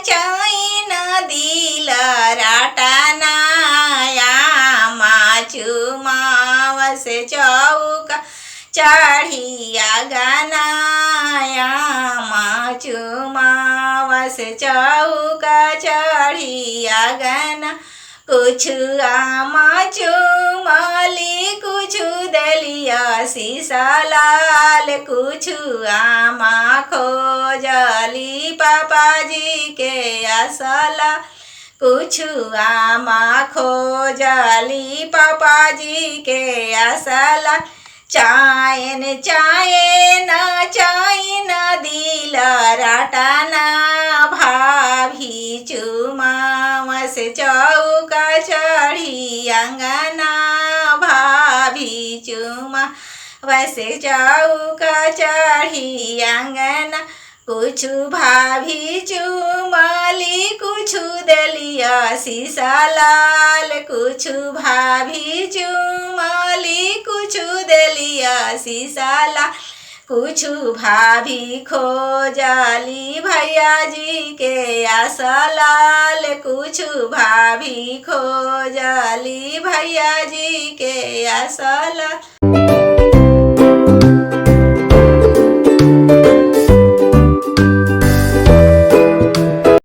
चायन दिल राटाना चुमावस चौका चढ़िया गनाया चुमावस चौका चढ़िया गना कुछ आमा चुमली कुछ दलिया शीशा लाल कुछ आमा खोजली पापा जी के असला कुछ आमा खोजली पापा जी के असला चायन दिल राटाना भाभी चुमावस चौका चढ़ी अंगना भाभी चुमावस चौका चढ़ी अंगना कुछ भाभी चुमली कुछ दलिया शीशा लाल कुछ भाभी चुमली कुछ दलिया शीशा लाल कुछ भाभी खोजली भैया जी के आसलाल कुछ भाभी खोजली भैया जी के आसलाल।